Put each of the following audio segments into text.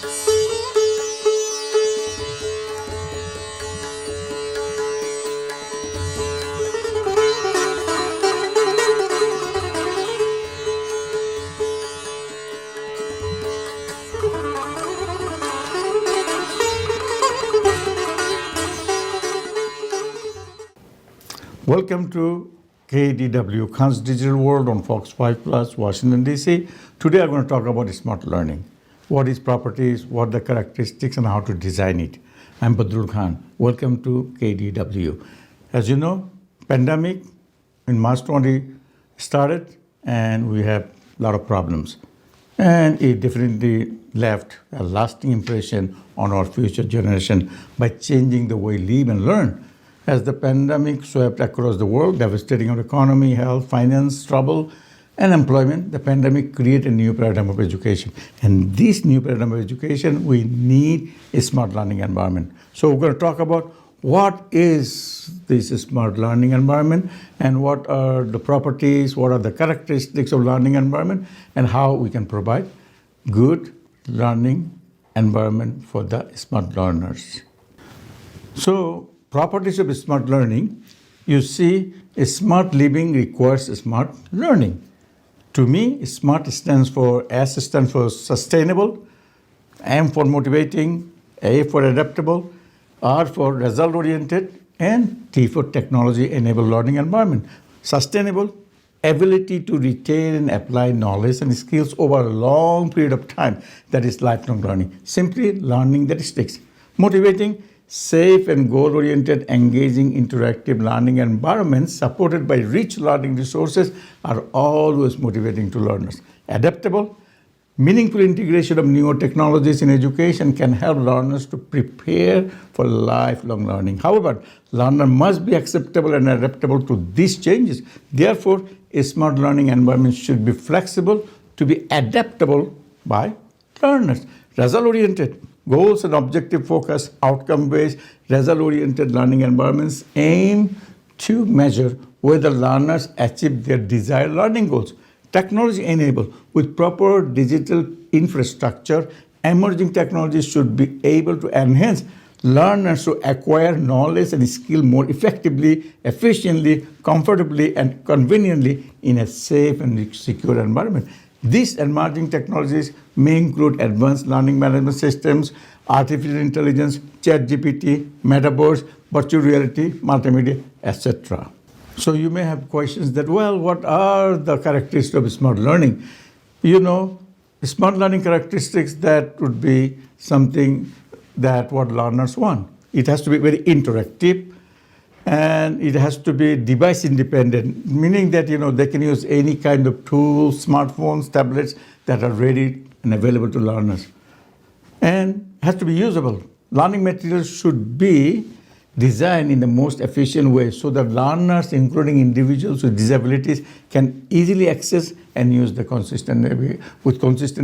Welcome to KDW, Khan's Digital World on Fox5 Plus, Washington, D.C. Today I'm going to talk about smart learning. What is properties, what are the characteristics, and how to design it. I'm Badrul Khan. Welcome to KDW. As you know, pandemic in March 20 started, and we have a lot of problems. And it definitely left a lasting impression on our future generation by changing the way we live and learn. As the pandemic swept across the world, devastating our economy, health, finance, trouble, and employment, the pandemic created a new paradigm of education. And this new paradigm of education, we need a smart learning environment. So we're going to talk about what is this smart learning environment and what are the properties, what are the characteristics of learning environment, and how we can provide good learning environment for the smart learners. So, properties of smart learning, you see, a smart living requires smart learning. To me, SMART stands for S stands for sustainable, M for motivating, A for adaptable, R for result-oriented, and T for technology-enabled learning environment. Sustainable, ability to retain and apply knowledge and skills over a long period of time, that is lifelong learning. Simply learning that sticks. Motivating, safe and goal-oriented, engaging, interactive learning environments supported by rich learning resources are always motivating to learners. Adaptable, meaningful integration of newer technologies in education can help learners to prepare for lifelong learning. However, learner must be acceptable and adaptable to these changes. Therefore, a smart learning environment should be flexible to be adaptable by learners. Result-oriented, goals and objective focus, outcome-based, result-oriented learning environments aim to measure whether learners achieve their desired learning goals. Technology-enabled, with proper digital infrastructure, emerging technologies should be able to enhance learners to acquire knowledge and skill more effectively, efficiently, comfortably, and conveniently in a safe and secure environment. These emerging technologies may include advanced learning management systems, artificial intelligence, ChatGPT, metaverse, virtual reality, multimedia, etc. So you may have questions that, well, what are the characteristics of smart learning? You know, smart learning characteristics that would be something that what learners want. It has to be very interactive, and it has to be device independent, meaning that they can use any kind of tools, smartphones, tablets that are ready and available to learners. And has to be usable. Learning materials should be designed in the most efficient way so that learners, including individuals with disabilities, can easily access and use the consistent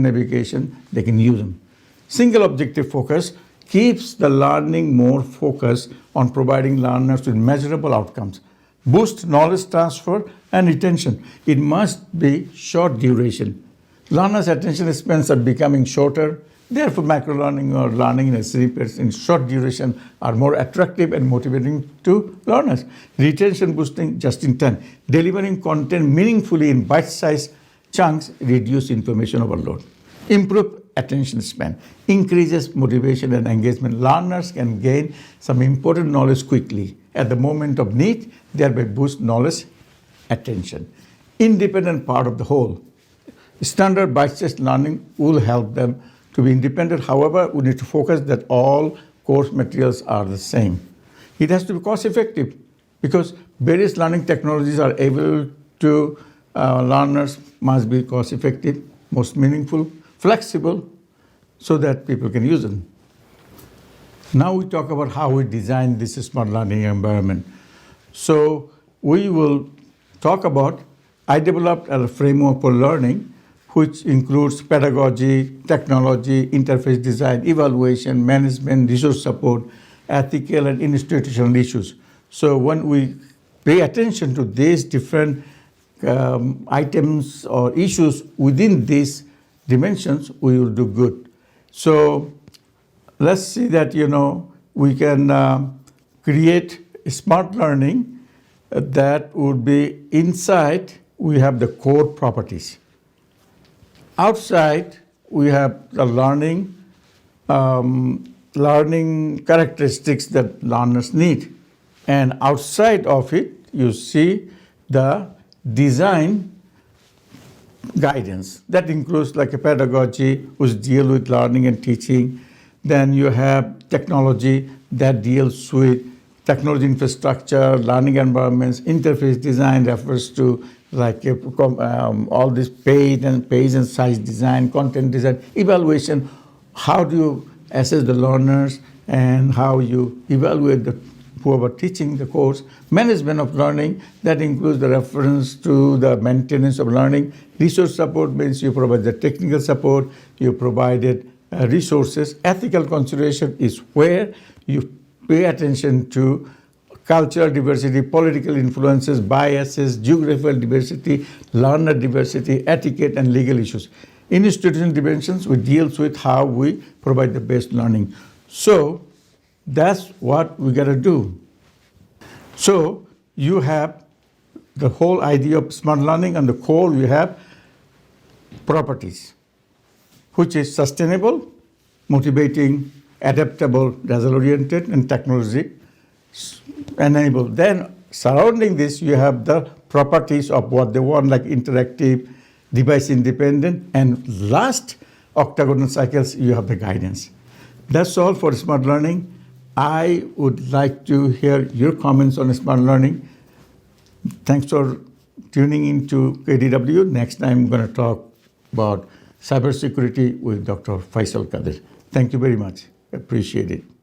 navigation, they can use them. Single objective focus keeps the learning more focused on providing learners with measurable outcomes. Boost knowledge transfer and retention. It must be short duration. Learners' attention spans are becoming shorter. Therefore, micro-learning or learning in short duration are more attractive and motivating to learners. Retention boosting just in time. Delivering content meaningfully in bite-sized chunks reduce information overload. Improve attention span, increases motivation and engagement. Learners can gain some important knowledge quickly at the moment of need, thereby boost knowledge attention. Independent part of the whole. Standard bite-sized learning will help them to be independent. However, we need to focus that all course materials are the same. It has to be cost-effective because various learning technologies are able to, learners must be cost-effective, most meaningful, flexible, so that people can use them. Now we talk about how we design this smart learning environment. So we will talk about, I developed a framework for learning, which includes pedagogy, technology, interface design, evaluation, management, resource support, ethical and institutional issues. So when we pay attention to these different items or issues within these dimensions, we will do good. So let's see that, we can create smart learning that would be inside, we have the core properties. Outside, we have the learning characteristics that learners need. And outside of it, you see the design guidance. That includes like a pedagogy, which deal with learning and teaching. Then you have technology that deals with technology infrastructure, learning environments, interface design refers to like all this page and size design, content design, evaluation. How do you assess the learners and how you evaluate whoever teaching the course? Management of learning, that includes the reference to the maintenance of learning. Resource support means you provide the technical support, you provided resources. Ethical consideration is where you pay attention to cultural diversity, political influences, biases, geographical diversity, learner diversity, etiquette, and legal issues. In institutional dimensions, we deals with how we provide the best learning. So that's what we got to do. So you have the whole idea of smart learning, and the core you have properties, which is sustainable, motivating, adaptable, result-oriented, and technology enabled. Then surrounding this, you have the properties of what they want, like interactive, device independent, and last octagonal cycles, you have the guidance. That's all for smart learning. I would like to hear your comments on smart learning. Thanks for tuning into KDW. Next time, I'm going to talk about cybersecurity with Dr. Faisal Kadir. Thank you very much. Appreciate it.